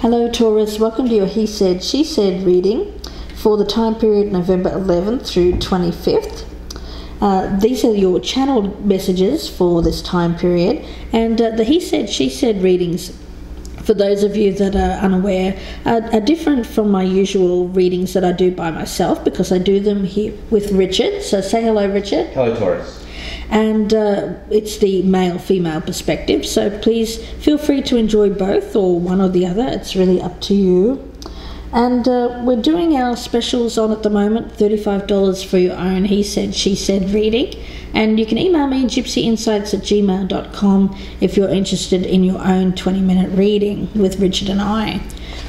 Hello Taurus, welcome to your He Said, She Said reading for the time period November 11th through 25th. These are your channeled messages for this time period, and the He Said, She Said readings, for those of you that are unaware, are different from my usual readings that I do by myself, because I do them here with Richard. So say hello, Richard. Hello, Taurus. And it's the male-female perspective, so please feel free to enjoy both or one or the other. It's really up to you. And we're doing our specials on at the moment, $35 for your own He Said, She Said reading. And you can email me, gypsyinsights@gmail.com, if you're interested in your own 20-minute reading with Richard and I.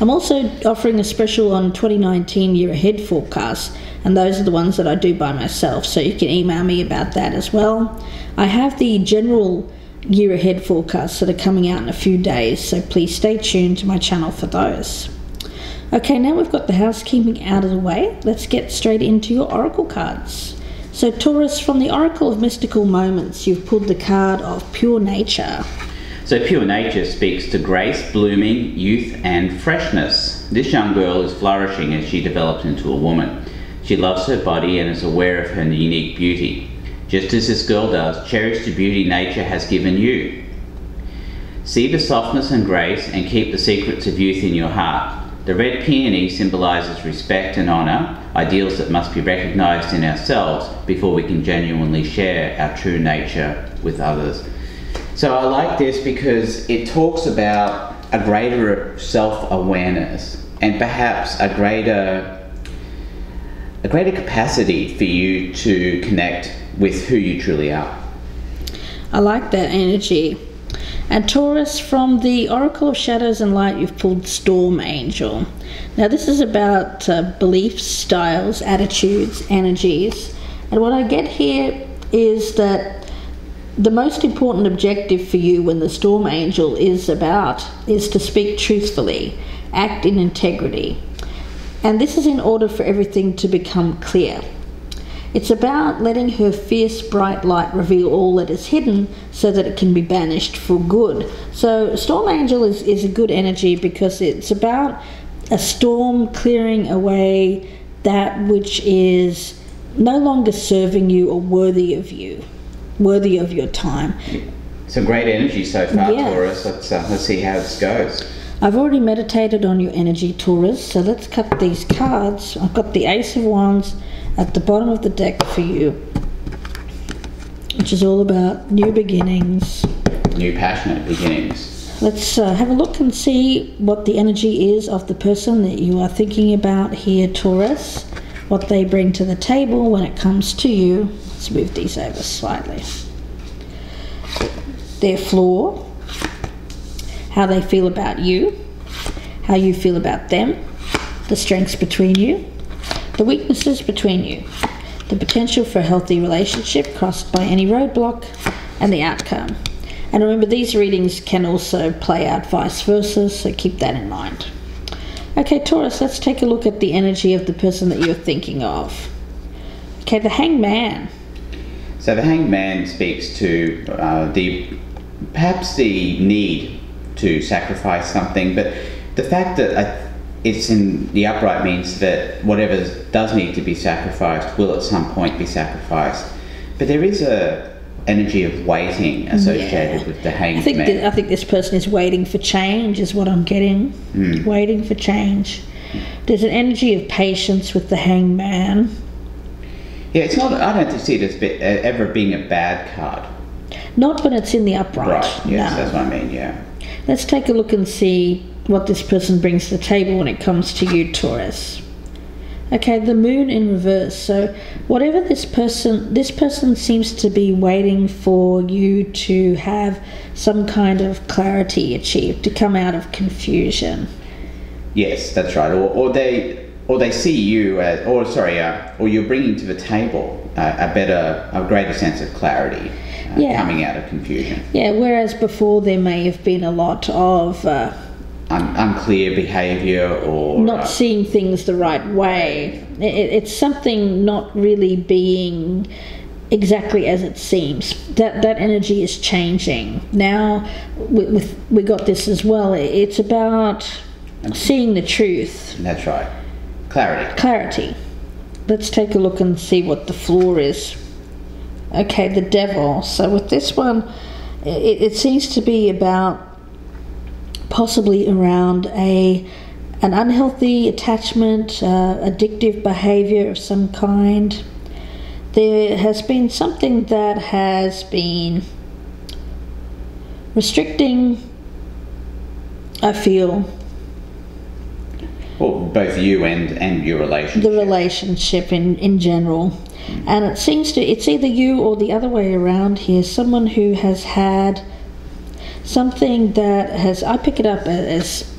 I'm also offering a special on 2019 year ahead forecasts, and those are the ones that I do by myself, so you can email me about that as well. I have the general year ahead forecasts that are coming out in a few days, so please stay tuned to my channel for those. Okay, now we've got the housekeeping out of the way, let's get straight into your oracle cards. So Taurus, from the Oracle of Mystical Moments, you've pulled the card of Pure Nature. So pure nature speaks to grace, blooming, youth and freshness. This young girl is flourishing as she develops into a woman. She loves her body and is aware of her unique beauty. Just as this girl does, cherish the beauty nature has given you. See the softness and grace and keep the secrets of youth in your heart. The red peony symbolises respect and honour, ideals that must be recognised in ourselves before we can genuinely share our true nature with others. So I like this because it talks about a greater self-awareness and perhaps a greater capacity for you to connect with who you truly are. I like that energy. And Taurus, from the Oracle of Shadows and Light, you've pulled Storm Angel. Now this is about beliefs, styles, attitudes, energies. And what I get here is that the most important objective for you when the Storm Angel is to speak truthfully, act in integrity. And this is in order for everything to become clear. It's about letting her fierce bright light reveal all that is hidden so that it can be banished for good. So Storm Angel is a good energy because it's about a storm clearing away that which is no longer serving you or worthy of you, worthy of your time. Some great energy so far, Yeah. Taurus. Let's see how this goes. I've already meditated on your energy, Taurus, so let's cut these cards. I've got the Ace of Wands at the bottom of the deck for you, which is all about new beginnings. New passionate beginnings. Let's have a look and see what the energy is of the person that you are thinking about here, Taurus. What they bring to the table when it comes to you. Let's move these over slightly. Their flaw, how they feel about you, how you feel about them, the strengths between you, the weaknesses between you, the potential for a healthy relationship crossed by any roadblock, and the outcome. And remember, these readings can also play out vice versa, so keep that in mind. Okay, Taurus, let's take a look at the energy of the person that you're thinking of. Okay, the Hangman. So the Hangman speaks to perhaps the need to sacrifice something, but the fact that it's in the upright means that whatever does need to be sacrificed will at some point be sacrificed. But there is a energy of waiting associated with the Hangman. I think this person is waiting for change is what I'm getting. Waiting for change. There's an energy of patience with the Hangman. Yeah, it's not. I don't see it as ever being a bad card. Not when it's in the upright. Right. Yes, no. That's what I mean. Yeah. Let's take a look and see what this person brings to the table when it comes to you, Taurus. Okay, the Moon in reverse. So whatever this person seems to be waiting for you to have some kind of clarity achieved, to come out of confusion. Yes, that's right. Or they see you as, or you're bringing to the table a greater sense of clarity. Coming out of confusion. Yeah, whereas before there may have been a lot of unclear behaviour or not seeing things the right way. It's something not really being exactly as it seems. That energy is changing. Now we got this as well. It's about seeing the truth. That's right. Clarity. Clarity. Let's take a look and see what the flaw is. Okay, the devil. So with this one, it seems to be about possibly around an unhealthy attachment, addictive behavior of some kind. There has been something that has been restricting, I feel. Well, both you and your relationship. The relationship in general. And it seems to, it's either you or the other way around here, someone who has had something that has, I pick it up as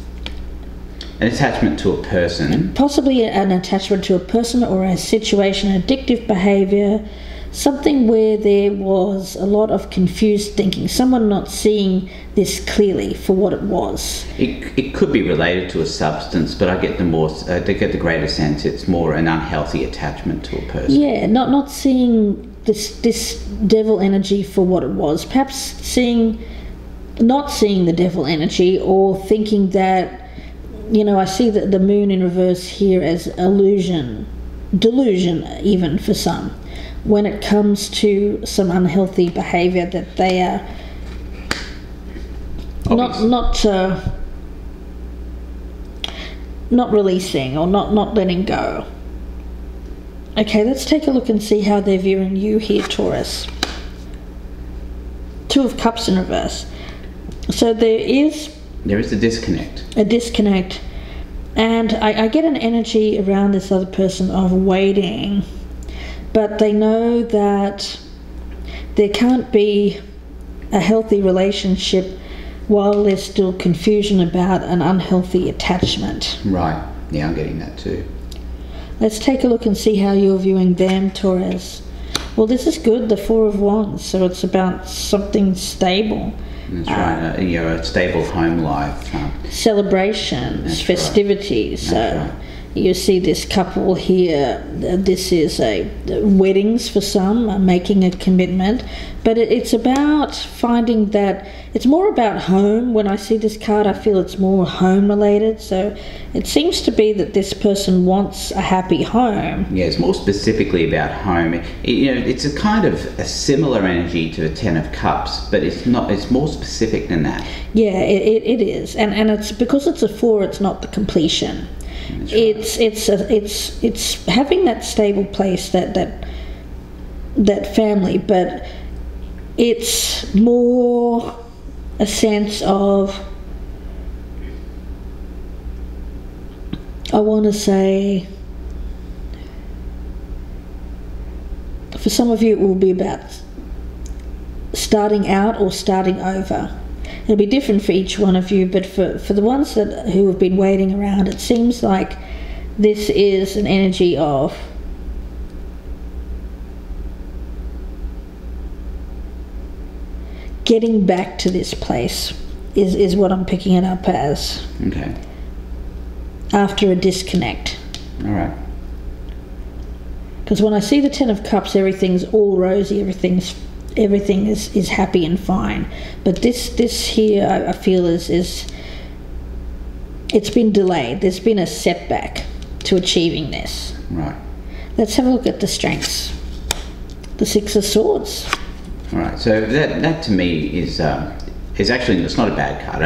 an attachment to a person. Possibly an attachment to a person or a situation, addictive behaviour, something where there was a lot of confused thinking, someone not seeing this clearly for what it was. It could be related to a substance, but I get the greater sense it's more an unhealthy attachment to a person. Yeah, not seeing this devil energy for what it was. Perhaps not seeing the devil energy, or thinking that, I see the moon in reverse here as illusion, delusion not for some, when it comes to some unhealthy behaviour that they are not releasing or not letting go. Okay, let's take a look and see how they're viewing you here, Taurus. Two of Cups in reverse. So there is a disconnect. A disconnect. And I get an energy around this other person of waiting, but they know that there can't be a healthy relationship while there's still confusion about an unhealthy attachment. Right. Yeah, I'm getting that too. Let's take a look and see how you're viewing them, Taurus. Well, this is good, the Four of Wands, so it's about something stable. That's right, a stable home life. Celebrations, festivities. Right. You see this couple here, this is weddings for some, making a commitment, but it's about finding that, it's more about home. When I see this card, I feel it's more home related, so it seems to be that this person wants a happy home. Yeah, it's more specifically about home. It's a kind of a similar energy to the Ten of Cups, but it's not. It's more specific than that. Yeah, it is, and it's because it's a four, it's not the completion. Right. It's having that stable place, that family, but it's more a sense of, I want to say, for some of you it will be about starting out or starting over. It'll be different for each one of you, but for the ones who have been waiting around, it seems like this is an energy of getting back to this place is what I'm picking it up as. Okay. After a disconnect. All right. Because when I see the Ten of Cups, everything's all rosy, everything is happy and fine. But this here, I feel is it's been delayed. There's been a setback to achieving this. Right. Let's have a look at the strengths. The Six of Swords. All right. So that to me is actually, it's not a bad card.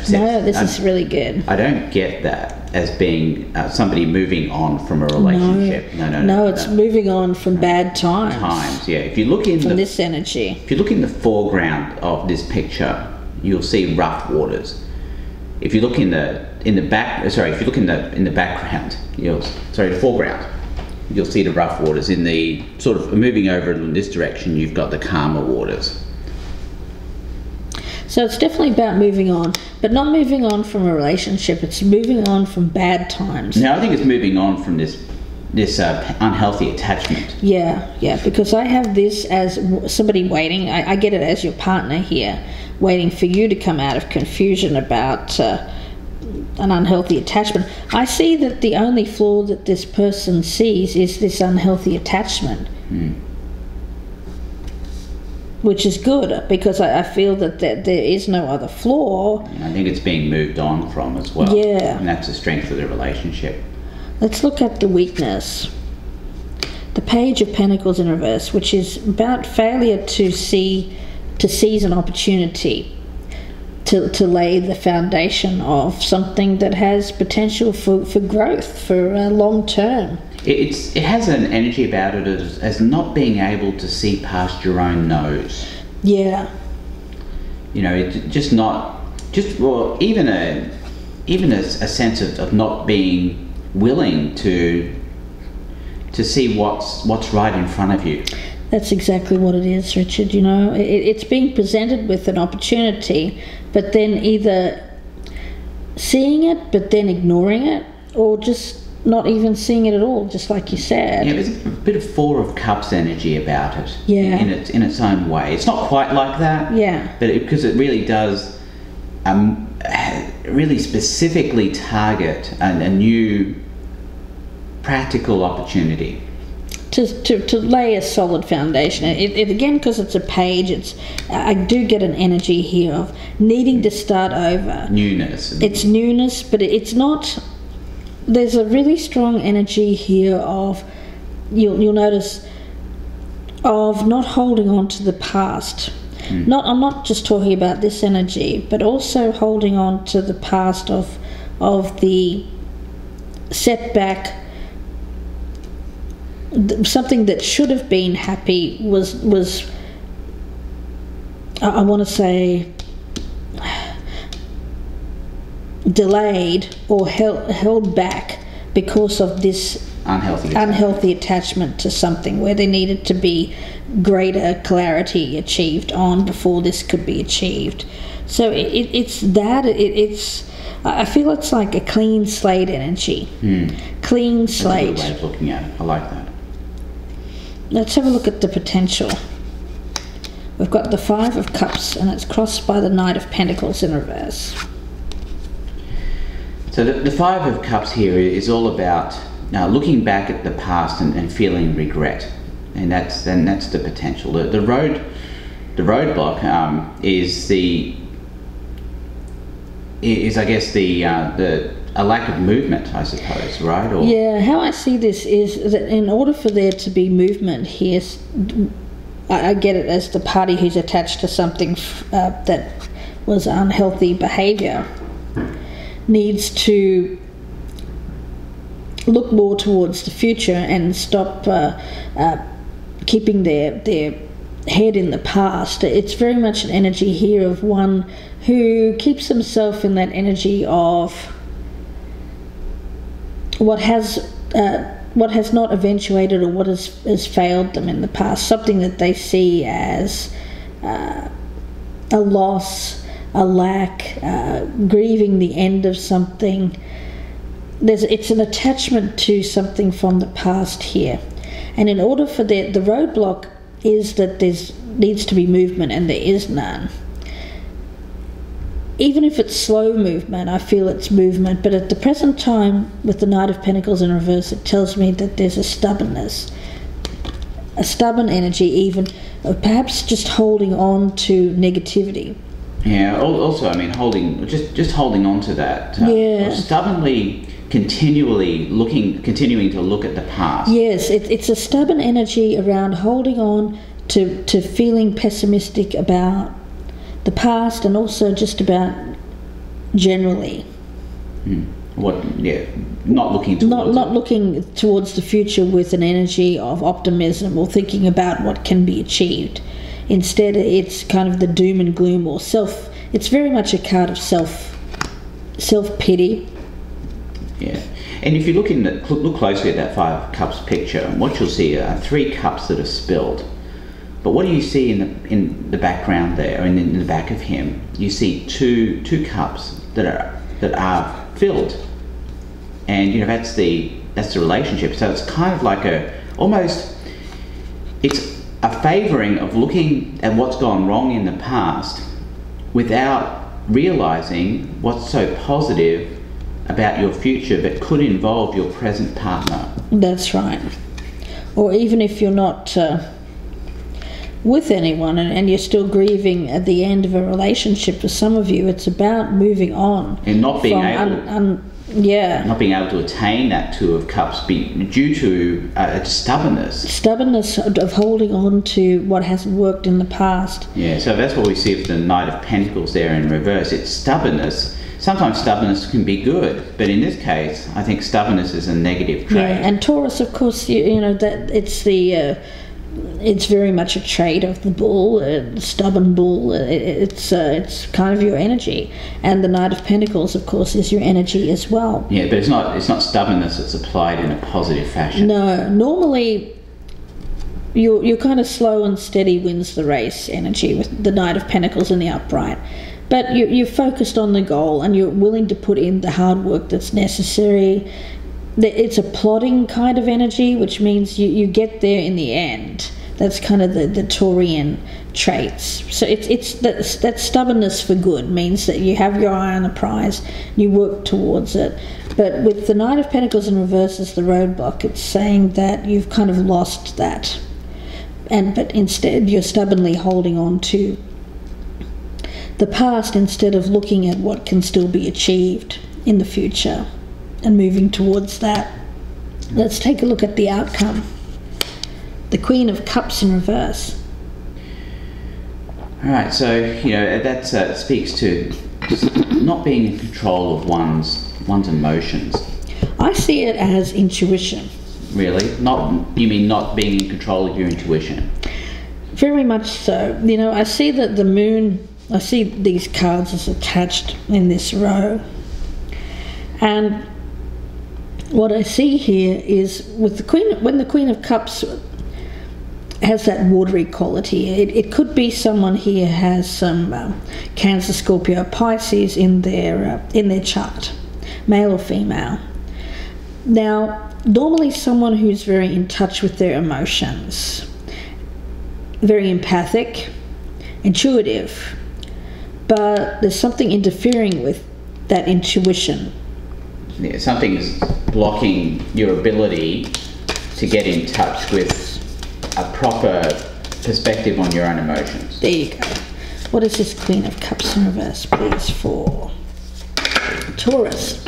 This is really good. I don't get that as being somebody moving on from a relationship. No, it's moving on from bad times. Yeah. If you look in this energy. If you look in the foreground of this picture, you'll see rough waters. If you look in the background, the foreground, you'll see the rough waters. In the sort of moving over in this direction, you've got the calmer waters. So it's definitely about moving on, but not moving on from a relationship. It's moving on from bad times. No, I think it's moving on from this unhealthy attachment. Yeah, because I have this as somebody waiting. I get it as your partner here, waiting for you to come out of confusion about an unhealthy attachment. I see that the only flaw that this person sees is this unhealthy attachment. which is good, because I feel that there is no other flaw. I think it's being moved on from as well. Yeah. And that's the strength of the relationship. Let's look at the weakness. The Page of Pentacles in reverse, which is about failure to seize an opportunity, to lay the foundation of something that has potential for growth, for long term. It has an energy about it as not being able to see past your own nose. Yeah. You know, it's just not, even a sense of not being willing to see what's right in front of you. That's exactly what it is, Richard. You know, it's being presented with an opportunity, but then either seeing it but then ignoring it, or just not even seeing it at all, just like you said. Yeah, there's a bit of Four of Cups energy about it. Yeah. In its own way. It's not quite like that. Yeah. But because it really does really specifically target a new practical opportunity. To lay a solid foundation. It again, because it's a page, I do get an energy here of needing to start over. Newness. It's newness, but it's not. There's a really strong energy here of, you'll notice, of not holding on to the past. I'm not just talking about this energy, but also holding on to the past of the setback. Something that should have been happy was I want to say delayed or held back because of this unhealthy attachment to something where there needed to be greater clarity achieved on before this could be achieved. So it's I feel it's like a clean slate energy. Clean slate. That's a good way of looking at it. I like that. Let's have a look at the potential. We've got the Five of Cups, and it's crossed by the Knight of Pentacles in reverse. So the Five of Cups here is all about looking back at the past and feeling regret, and that's the potential. The roadblock is I guess a lack of movement, I suppose, right? Or yeah, how I see this is that in order for there to be movement here, I get it as the party who's attached to something that was unhealthy behaviour needs to look more towards the future and stop keeping their head in the past. It's very much an energy here of one who keeps himself in that energy of what has not eventuated or what has failed them in the past, something that they see as a loss, a lack, grieving the end of something. It's an attachment to something from the past here, and in order for the roadblock is that there needs to be movement, and there is none. Even if it's slow movement, I feel it's movement, but at the present time with the Knight of Pentacles in reverse, it tells me that there's a stubbornness, a stubborn energy, even perhaps just holding on to negativity. Yeah, also, I mean, holding on to that. Yeah. Stubbornly, continuing to look at the past. Yes, it's a stubborn energy around holding on to feeling pessimistic about the past, and also just about generally. Not looking towards looking towards the future with an energy of optimism or thinking about what can be achieved. Instead, it's kind of the doom and gloom or it's very much a card of self-pity. Yeah, and if you look closely at that Five of Cups picture, what you'll see are 3 cups that are spilled. But what do you see in the background there, and in the back of him? You see two cups that are filled, and that's the relationship. So it's kind of like it's a favouring of looking at what's gone wrong in the past without realising what's so positive about your future that could involve your present partner. That's right. Or even if you're not with anyone, and you're still grieving at the end of a relationship. For some of you, it's about moving on and not being able not being able to attain that Two of Cups due to stubbornness of holding on to what hasn't worked in the past. Yeah, so that's what we see with the Knight of Pentacles there in reverse. It's stubbornness. Sometimes stubbornness can be good, but in this case I think stubbornness is a negative trait. Yeah, and Taurus, of course, you know that it's very much a trait of the bull, stubborn bull. It's kind of your energy, and the Knight of Pentacles, of course, is your energy as well. Yeah, but it's not stubbornness that's applied in a positive fashion. No, normally you're kind of slow and steady wins the race energy with the Knight of Pentacles in the upright, but you're focused on the goal and you're willing to put in the hard work that's necessary. It's a plodding kind of energy, which means you get there in the end. That's kind of the Taurian traits. So it's that stubbornness for good means that you have your eye on the prize, you work towards it. But with the Knight of Pentacles in reverse as the roadblock, it's saying that you've kind of lost that, but instead you're stubbornly holding on to the past instead of looking at what can still be achieved in the future and moving towards that. Let's take a look at the outcome. The Queen of Cups in reverse. All right, so that speaks to not being in control of one's emotions. I see it as intuition. Really? You mean not being in control of your intuition? Very much so. I see that the moon. I see these cards as attached in this row, and what I see here is with the Queen, when the Queen of Cups has that watery quality, it could be someone here has some Cancer, Scorpio, Pisces in their chart, male or female. Now, normally someone who's very in touch with their emotions, very empathic, intuitive, but there's something interfering with that intuition. Yeah, something's blocking your ability to get in touch with a proper perspective on your own emotions. There you go. What is this Queen of Cups in reverse, please, for Taurus?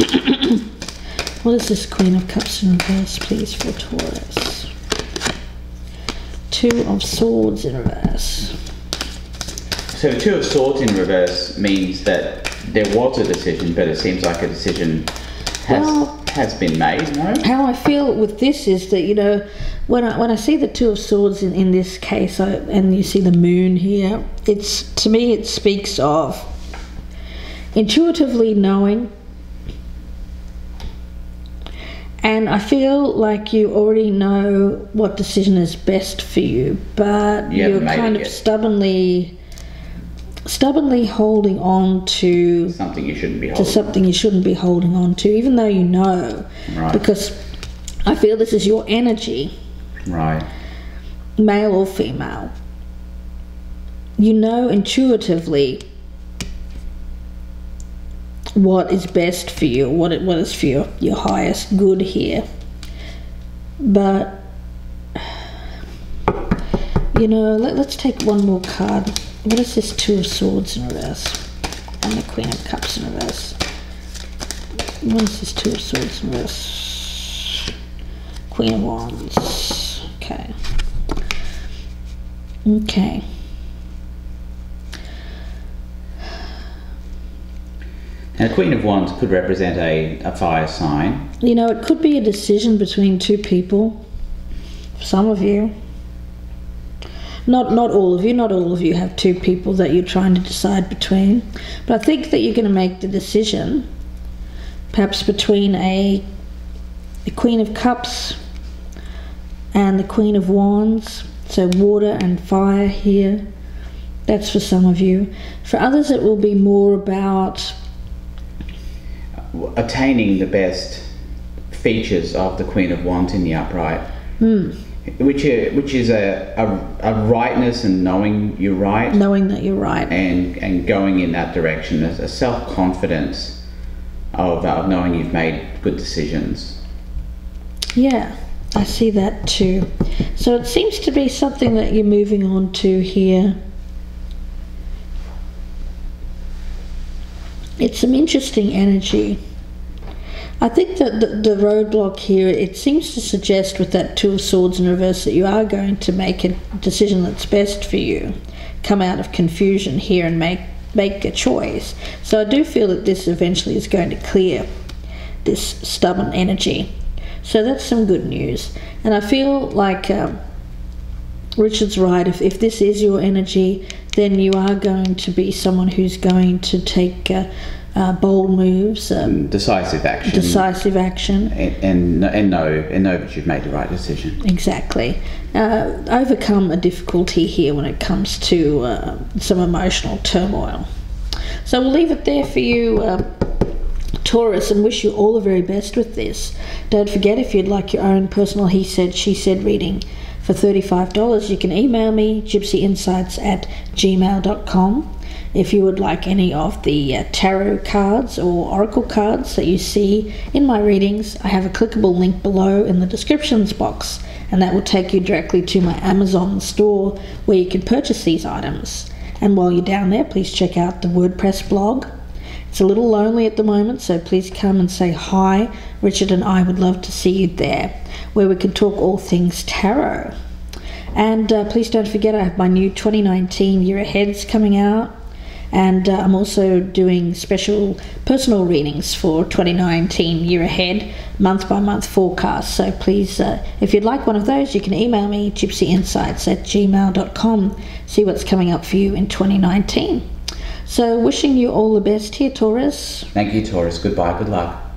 What is this Queen of Cups in reverse, please, for Taurus? Two of Swords in reverse. So the Two of Swords in reverse means that there was a decision, but it seems like a decision has been made, no? How I feel with this is that, when I see the Two of Swords in this case, and you see the moon here, to me it speaks of intuitively knowing, and I feel like you already know what decision is best for you, but you're kind of stubbornly holding on to something you shouldn't be holding on to, even though you know. Right. Because I feel this is your energy. Right. Male or female. You know intuitively what is best for you, what is for your highest good here. But, let's take one more card. What is this Two of Swords in reverse? And the Queen of Cups in reverse. What is this Two of Swords in reverse? Queen of Wands. Okay. Okay. Now, the Queen of Wands could represent a fire sign. It could be a decision between two people. For some of you. Not all of you. Not all of you have two people that you're trying to decide between. But I think that you're going to make the decision, perhaps between the Queen of Cups and the Queen of Wands. So water and fire here. That's for some of you. For others, it will be more about attaining the best features of the Queen of Wands in the upright. Which is a rightness and knowing you're right. Knowing that you're right. And going in that direction. A self-confidence of knowing you've made good decisions. Yeah. I see that too. So it seems to be something that you're moving on to here. It's some interesting energy. I think that the roadblock here, it seems to suggest with that Two of Swords in reverse that you are going to make a decision that's best for you. Come out of confusion here and make a choice. So I do feel that this eventually is going to clear this stubborn energy. So that's some good news. And I feel like Richard's right. If this is your energy, then you are going to be someone who's going to take bold moves, decisive action, and know that you've made the right decision. Exactly. Overcome a difficulty here when it comes to some emotional turmoil. So we'll leave it there for you, Taurus, and wish you all the very best with this. Don't forget, if you'd like your own personal he said, she said reading for $35, you can email me, gypsyinsights@gmail.com. If you would like any of the tarot cards or oracle cards that you see in my readings, I have a clickable link below in the descriptions box, and that will take you directly to my Amazon store where you can purchase these items. And while you're down there, please check out the WordPress blog. It's a little lonely at the moment, so please come and say hi. Richard and I would love to see you there, where we can talk all things tarot. And please don't forget, I have my new 2019 Year Aheads coming out. And I'm also doing special personal readings for 2019 Year Ahead, month by month forecast. So please, if you'd like one of those, you can email me, gypsyinsights@gmail.com. See what's coming up for you in 2019. So wishing you all the best here, Taurus. Thank you, Taurus. Goodbye. Good luck.